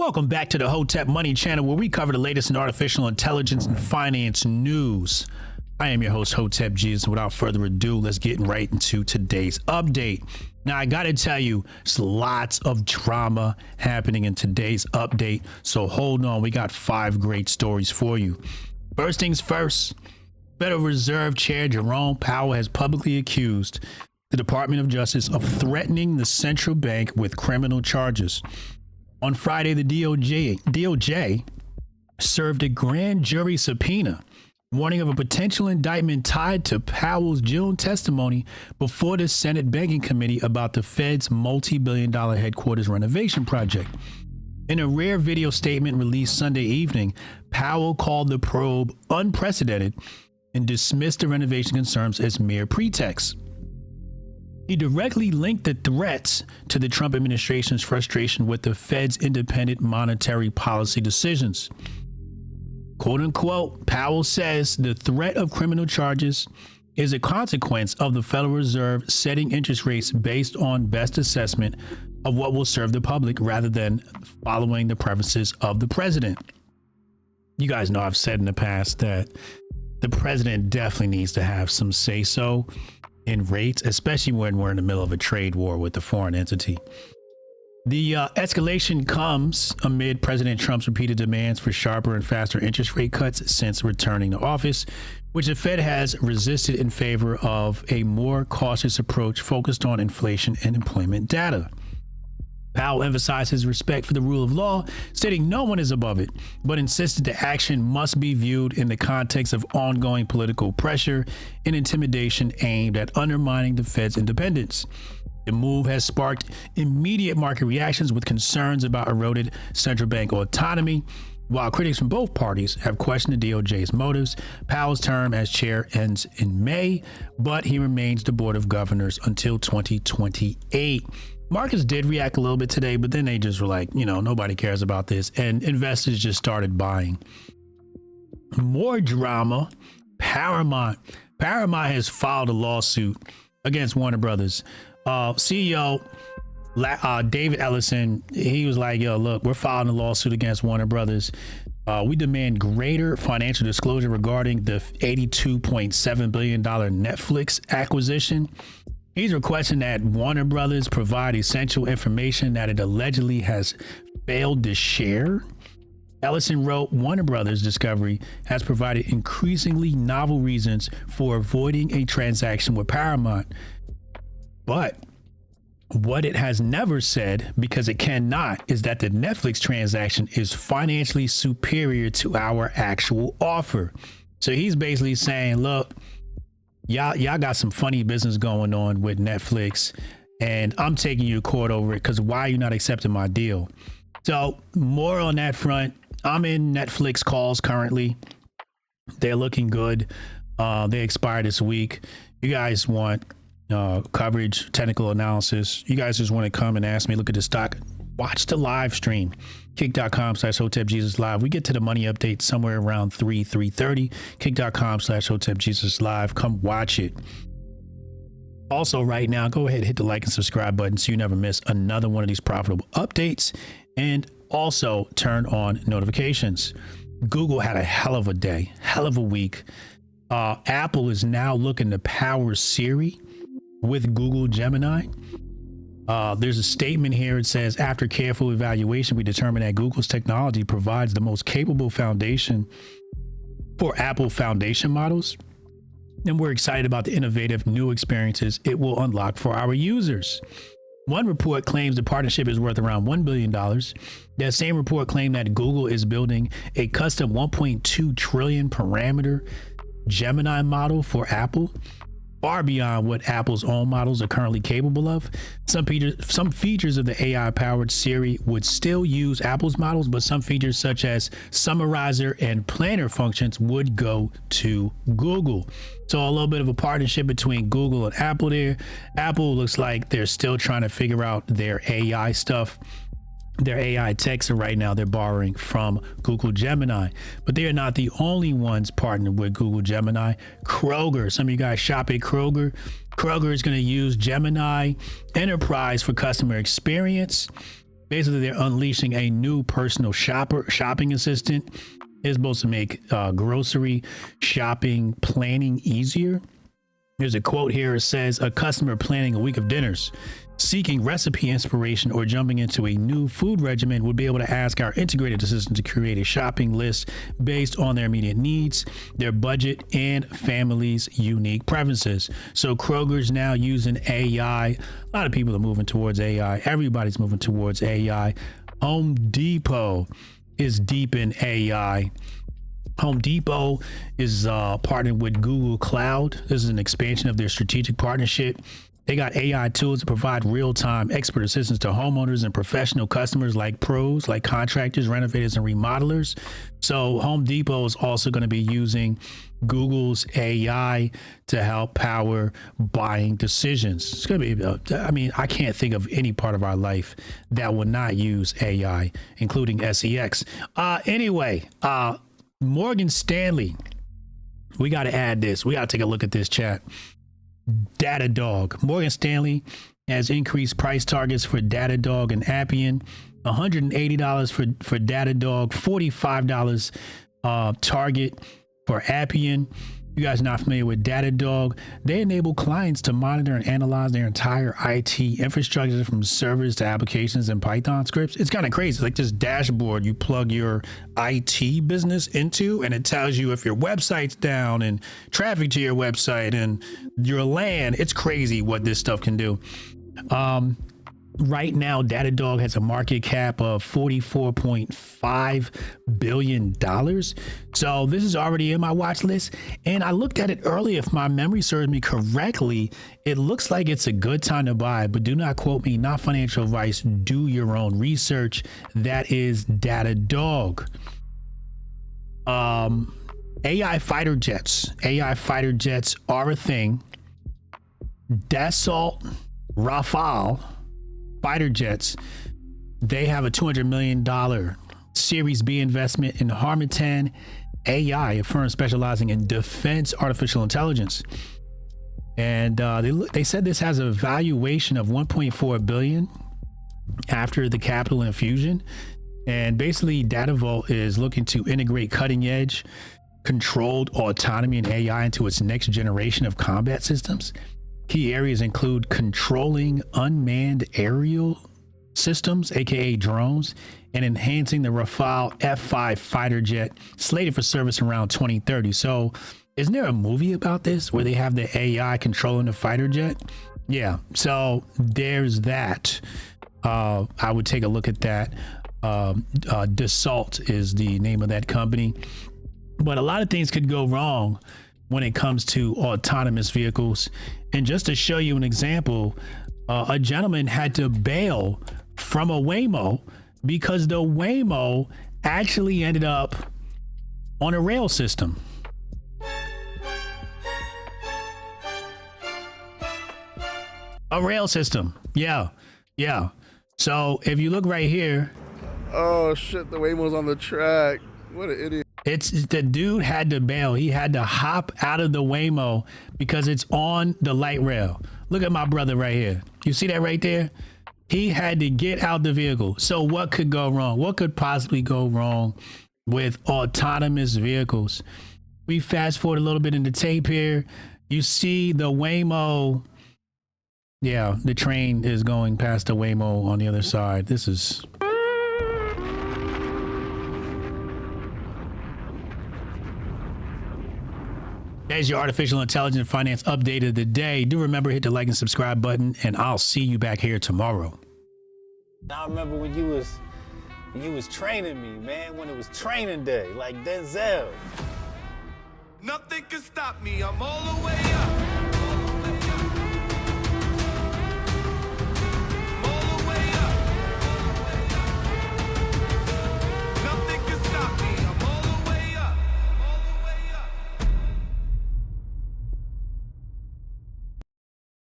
Welcome back to the Hotep Money Channel, where we cover the latest in artificial intelligence and finance news. I am your host, Hotep Jesus. Without further ado, let's get right into today's update. Now, I got to tell you, there's lots of drama happening in today's update, so hold on. We got 5 great stories for you. First things first, Federal Reserve Chair Jerome Powell has publicly accused the Department of Justice of threatening the central bank with criminal charges. On Friday, the DOJ served a grand jury subpoena warning of a potential indictment tied to Powell's June testimony before the Senate Banking Committee about the Fed's multi-billion-dollar headquarters renovation project. In a rare video statement released Sunday evening, Powell called the probe unprecedented and dismissed the renovation concerns as mere pretext. He directly linked the threats to the Trump administration's frustration with the Fed's independent monetary policy decisions. Quote unquote, Powell says the threat of criminal charges is a consequence of the Federal Reserve setting interest rates based on best assessment of what will serve the public rather than following the preferences of the president. You guys know I've said in the past that the president definitely needs to have some say-so in rates, especially when we're in the middle of a trade war with a foreign entity. The escalation comes amid President Trump's repeated demands for sharper and faster interest rate cuts since returning to office, which the Fed has resisted in favor of a more cautious approach focused on inflation and employment data. Powell emphasized his respect for the rule of law, stating no one is above it, but insisted that action must be viewed in the context of ongoing political pressure and intimidation aimed at undermining the Fed's independence. The move has sparked immediate market reactions with concerns about eroded central bank autonomy. While critics from both parties have questioned the DOJ's motives, Powell's term as chair ends in May, but he remains the Board of Governors until 2028. Markets did react a little bit today, but then they just were like, nobody cares about this. And investors just started buying. More drama. Paramount has filed a lawsuit against Warner Brothers. CEO David Ellison, he was like, look, we're filing a lawsuit against Warner Brothers. We demand greater financial disclosure regarding the $82.7 billion Netflix acquisition. He's requesting that Warner Brothers provide essential information that it allegedly has failed to share. Ellison wrote, Warner Brothers Discovery has provided increasingly novel reasons for avoiding a transaction with Paramount. But what it has never said, because it cannot, is that the Netflix transaction is financially superior to our actual offer. So he's basically saying, look, y'all got some funny business going on with Netflix, and I'm taking you to court over it because why are you not accepting my deal? So more on that front. I'm in Netflix calls currently. They're looking good. They expire this week. You guys want coverage, technical analysis. You guys just want to come and ask me, look at the stock, watch the live stream. Kick.com/HotepJesusLive. We get to the money update somewhere around 3:30. Kick.com/HotepJesusLive. Come watch it. Also, right now, go ahead and hit the like and subscribe button so you never miss another one of these profitable updates. And also turn on notifications. Google had a hell of a day, hell of a week. Apple is now looking to power Siri with Google Gemini. There's a statement here. It says, after careful evaluation, we determined that Google's technology provides the most capable foundation for Apple foundation models. And we're excited about the innovative new experiences it will unlock for our users. One report claims the partnership is worth around $1 billion. That same report claimed that Google is building a custom 1.2 trillion parameter Gemini model for Apple, far beyond what Apple's own models are currently capable of. Some features of the AI-powered Siri would still use Apple's models, but some features such as summarizer and planner functions would go to Google. So a little bit of a partnership between Google and Apple there. Apple looks like they're still trying to figure out their AI stuff. Their AI tech, so right now they're borrowing from Google Gemini, but they are not the only ones partnered with Google Gemini. Kroger, some of you guys shop at Kroger. Kroger is going to use Gemini Enterprise for customer experience. Basically, they're unleashing a new personal shopping assistant. It's supposed to make grocery shopping planning easier. There's a quote here. It says, a customer planning a week of dinners, seeking recipe inspiration, or jumping into a new food regimen would be able to ask our integrated assistant to create a shopping list based on their immediate needs, their budget, and family's unique preferences. So Kroger's now using AI. A lot of people are moving towards AI. Everybody's moving towards AI. Home Depot is deep in AI. Home Depot is partnered with Google Cloud. This is an expansion of their strategic partnership. They got AI tools to provide real-time expert assistance to homeowners and professional customers like pros, like contractors, renovators, and remodelers. So Home Depot is also going to be using Google's AI to help power buying decisions. It's going to be, I mean, I can't think of any part of our life that will not use AI, including SEX. Anyway, Morgan Stanley, we got to add this. We got to take a look at this chat. Datadog. Morgan Stanley has increased price targets for Datadog and Appian. $180 for Datadog, $45 target for Appian. You guys not familiar with Datadog? They enable clients to monitor and analyze their entire IT infrastructure from servers to applications and Python scripts. It's kind of crazy. It's like this dashboard you plug your IT business into, and it tells you if your website's down and traffic to your website and your LAN. It's crazy what this stuff can do. Right now, Datadog has a market cap of $44.5 billion. So this is already in my watch list. And I looked at it earlier. If my memory serves me correctly, it looks like it's a good time to buy, but do not quote me, not financial advice. Do your own research. That is Datadog. AI fighter jets. AI fighter jets are a thing. Dassault Rafale fighter jets, they have a $200 million Series B investment in Harmattan AI, a firm specializing in defense artificial intelligence. And they said this has a valuation of $1.4 billion after the capital infusion. And basically, Datavault is looking to integrate cutting edge controlled autonomy and AI into its next generation of combat systems. Key areas include controlling unmanned aerial systems, aka drones, and enhancing the Rafale F5 fighter jet slated for service around 2030. So isn't there a movie about this where they have the AI controlling the fighter jet? Yeah, so there's that. I would take a look at that. Dassault is the name of that company. But a lot of things could go wrong when it comes to autonomous vehicles. And just to show you an example, a gentleman had to bail from a Waymo because the Waymo actually ended up on a rail system. A rail system. Yeah. So if you look right here. Oh shit, the Waymo's on the track. What an idiot. It's the dude had to bail. He had to hop out of the Waymo because it's on the light rail. Look at my brother right here. You see that right there? He had to get out the vehicle. So what could go wrong? What could possibly go wrong with autonomous vehicles? We fast forward a little bit in the tape here. You see the Waymo. Yeah, the train is going past the Waymo on the other side. This is... There's your artificial intelligence finance update of the day. Do remember, hit the like and subscribe button, and I'll see you back here tomorrow. I remember when you was training me, man, when it was training day, like Denzel. Nothing can stop me, I'm all the way up.